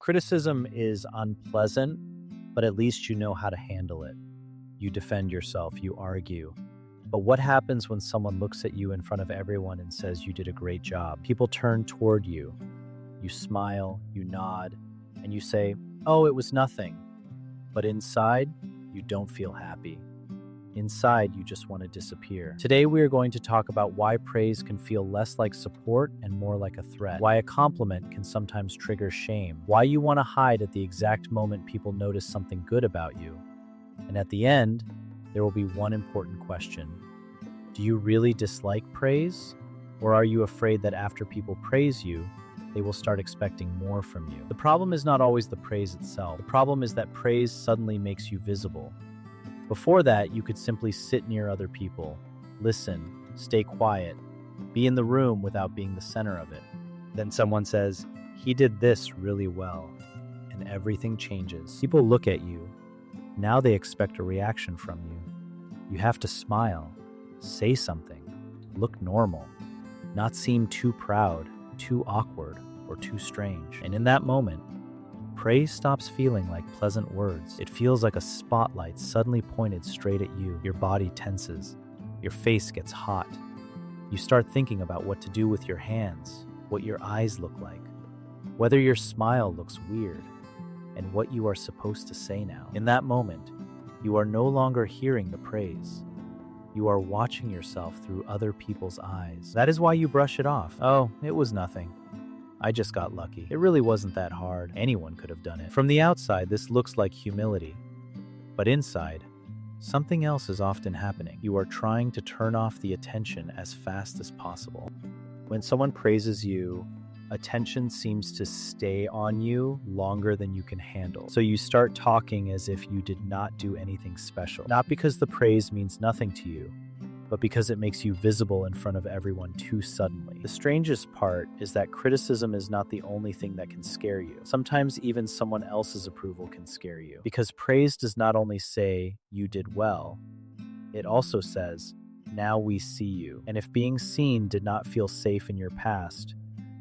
Criticism is unpleasant, but at least you know how to handle it. You defend yourself, you argue. But what happens when someone looks at you in front of everyone and says you did a great job? People turn toward you. You smile, you nod, and you say, "Oh, it was nothing." But inside, you don't feel happy. Inside, you just want to disappear. Today, we are going to talk about why praise can feel less like support and more like a threat. Why a compliment can sometimes trigger shame. Why you want to hide at the exact moment people notice something good about you. And at the end, there will be one important question. Do you really dislike praise? Or are you afraid that after people praise you, they will start expecting more from you? The problem is not always the praise itself. The problem is that praise suddenly makes you visible. Before that, you could simply sit near other people, listen, stay quiet, be in the room without being the center of it. Then someone says, "He did this really well," and everything changes. People look at you. Now they expect a reaction from you. You have to smile, say something, look normal, not seem too proud, too awkward, or too strange. And in that moment, praise stops feeling like pleasant words. It feels like a spotlight suddenly pointed straight at you. Your body tenses. Your face gets hot. You start thinking about what to do with your hands, what your eyes look like, whether your smile looks weird, and what you are supposed to say now. In that moment, you are no longer hearing the praise. You are watching yourself through other people's eyes. That is why you brush it off. "Oh, it was nothing. I just got lucky. It really wasn't that hard. Anyone could have done it." From the outside, this looks like humility. But inside, something else is often happening. You are trying to turn off the attention as fast as possible. When someone praises you, attention seems to stay on you longer than you can handle. So you start talking as if you did not do anything special. Not because the praise means nothing to you, but because it makes you visible in front of everyone too suddenly. The strangest part is that criticism is not the only thing that can scare you. Sometimes even someone else's approval can scare you. Because praise does not only say, "You did well," it also says, "Now we see you." And if being seen did not feel safe in your past,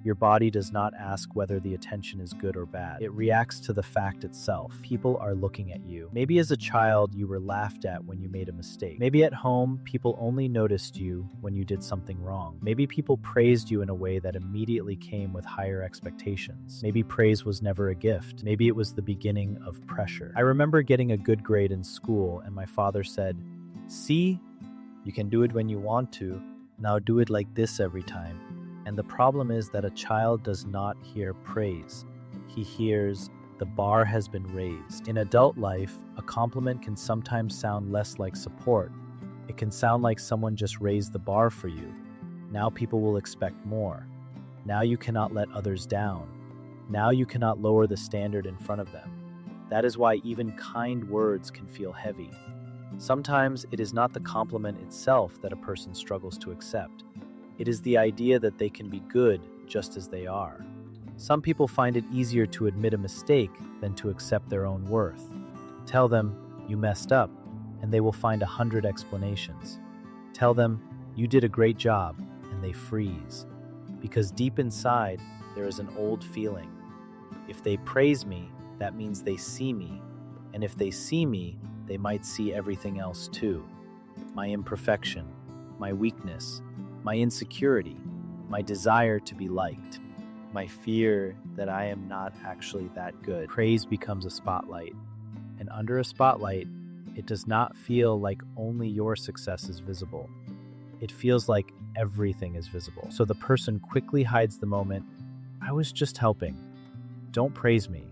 your body does not ask whether the attention is good or bad. It reacts to the fact itself. People are looking at you. Maybe as a child, you were laughed at when you made a mistake. Maybe at home, people only noticed you when you did something wrong. Maybe people praised you in a way that immediately came with higher expectations. Maybe praise was never a gift. Maybe it was the beginning of pressure. I remember getting a good grade in school, and my father said, "See, you can do it when you want to. Now do it like this every time." And the problem is that a child does not hear praise. He hears, "The bar has been raised." In adult life, a compliment can sometimes sound less like support. It can sound like someone just raised the bar for you. Now people will expect more. Now you cannot let others down. Now you cannot lower the standard in front of them. That is why even kind words can feel heavy. Sometimes it is not the compliment itself that a person struggles to accept. It is the idea that they can be good just as they are. Some people find it easier to admit a mistake than to accept their own worth. Tell them, "You messed up," and they will find 100 explanations. Tell them, "You did a great job," and they freeze. Because deep inside, there is an old feeling. If they praise me, that means they see me. And if they see me, they might see everything else too. My imperfection, my weakness, my insecurity, my desire to be liked, my fear that I am not actually that good. Praise becomes a spotlight. And under a spotlight, it does not feel like only your success is visible. It feels like everything is visible. So the person quickly hides the moment, "I was just helping. Don't praise me.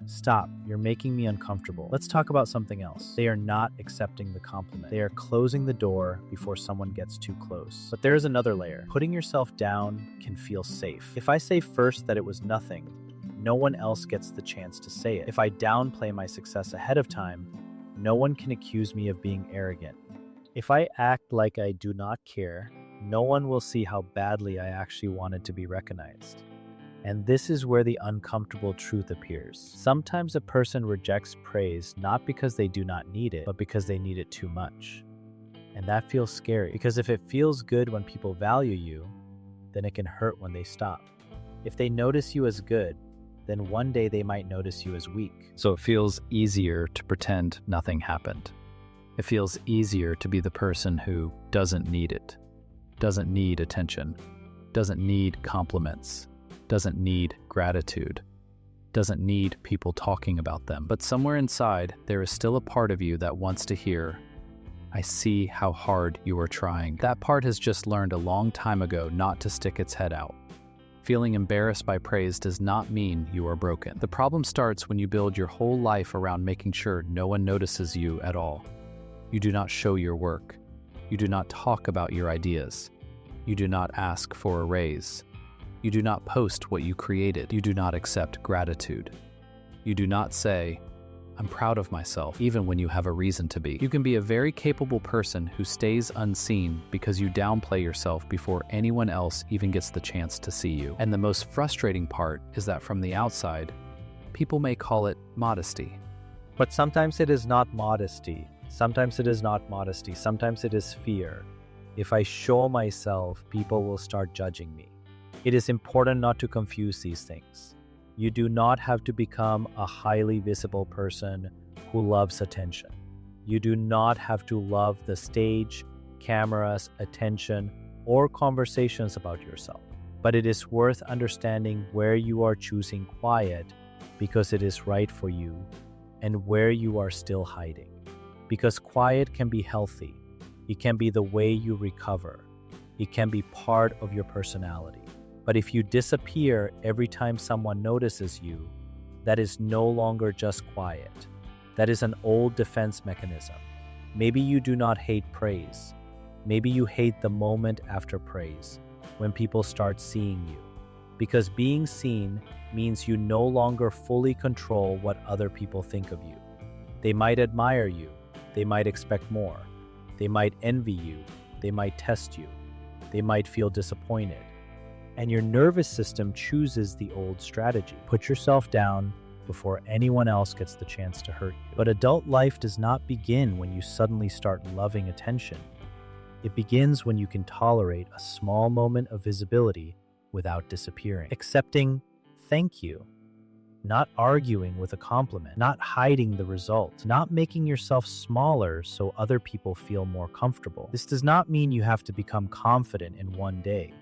Stop, you're making me uncomfortable. Let's talk about something else." They are not accepting the compliment. They are closing the door before someone gets too close. But there is another layer. Putting yourself down can feel safe. If I say first that it was nothing, no one else gets the chance to say it. If I downplay my success ahead of time, no one can accuse me of being arrogant. If I act like I do not care, no one will see how badly I actually wanted to be recognized. And this is where the uncomfortable truth appears. Sometimes a person rejects praise not because they do not need it, but because they need it too much. And that feels scary, because if it feels good when people value you, then it can hurt when they stop. If they notice you as good, then one day they might notice you as weak. So it feels easier to pretend nothing happened. It feels easier to be the person who doesn't need it, doesn't need attention, doesn't need compliments, doesn't need gratitude, doesn't need people talking about them. But somewhere inside, there is still a part of you that wants to hear, "I see how hard you are trying." That part has just learned a long time ago not to stick its head out. Feeling embarrassed by praise does not mean you are broken. The problem starts when you build your whole life around making sure no one notices you at all. You do not show your work. You do not talk about your ideas. You do not ask for a raise. You do not post what you created. You do not accept gratitude. You do not say, "I'm proud of myself," even when you have a reason to be. You can be a very capable person who stays unseen because you downplay yourself before anyone else even gets the chance to see you. And the most frustrating part is that from the outside, people may call it modesty. But sometimes it is not modesty. Sometimes it is not modesty. Sometimes it is fear. If I show myself, people will start judging me. It is important not to confuse these things. You do not have to become a highly visible person who loves attention. You do not have to love the stage, cameras, attention, or conversations about yourself. But it is worth understanding where you are choosing quiet because it is right for you and where you are still hiding. Because quiet can be healthy. It can be the way you recover. It can be part of your personality. But if you disappear every time someone notices you, that is no longer just quiet. That is an old defense mechanism. Maybe you do not hate praise. Maybe you hate the moment after praise, when people start seeing you. Because being seen means you no longer fully control what other people think of you. They might admire you. They might expect more. They might envy you. They might test you. They might feel disappointed. And your nervous system chooses the old strategy. Put yourself down before anyone else gets the chance to hurt you. But adult life does not begin when you suddenly start loving attention. It begins when you can tolerate a small moment of visibility without disappearing. Accepting thank you. Not arguing with a compliment. Not hiding the result. Not making yourself smaller so other people feel more comfortable. This does not mean you have to become confident in one day.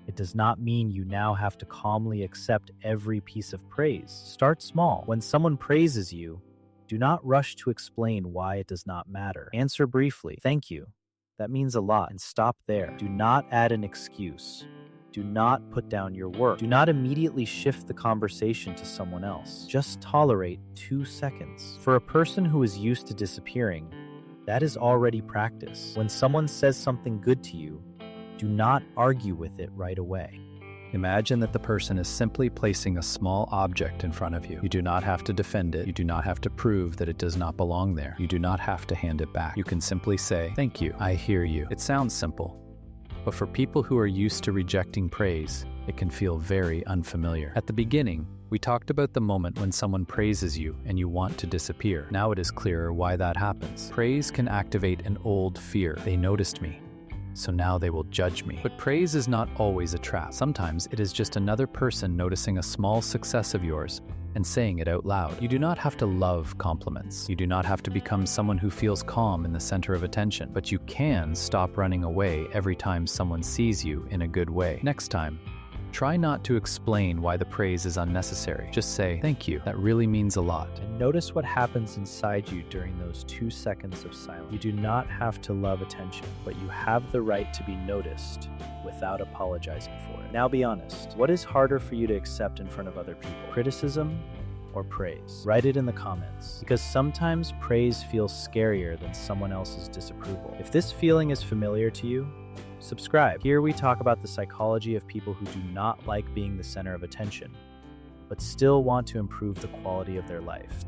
It does not mean you now have to calmly accept every piece of praise. Start small. When someone praises you, do not rush to explain why it does not matter. Answer briefly, "Thank you. That means a lot," and stop there. Do not add an excuse. Do not put down your work. Do not immediately shift the conversation to someone else. Just tolerate 2 seconds. For a person who is used to disappearing, that is already practice. When someone says something good to you, do not argue with it right away. Imagine that the person is simply placing a small object in front of you. You do not have to defend it. You do not have to prove that it does not belong there. You do not have to hand it back. You can simply say, "Thank you. I hear you." It sounds simple, but for people who are used to rejecting praise, it can feel very unfamiliar. At the beginning, we talked about the moment when someone praises you and you want to disappear. Now it is clearer why that happens. Praise can activate an old fear. They noticed me, so now they will judge me. But praise is not always a trap. Sometimes it is just another person noticing a small success of yours and saying it out loud. You do not have to love compliments. You do not have to become someone who feels calm in the center of attention, but you can stop running away every time someone sees you in a good way. Next time, try not to explain why the praise is unnecessary. Just say, "Thank you. That really means a lot." And notice what happens inside you during those 2 seconds of silence. You do not have to love attention, but you have the right to be noticed without apologizing for it. Now be honest. What is harder for you to accept in front of other people? Criticism or praise? Write it in the comments, because sometimes praise feels scarier than someone else's disapproval. If this feeling is familiar to you, subscribe. Here we talk about the psychology of people who do not like being the center of attention, but still want to improve the quality of their life.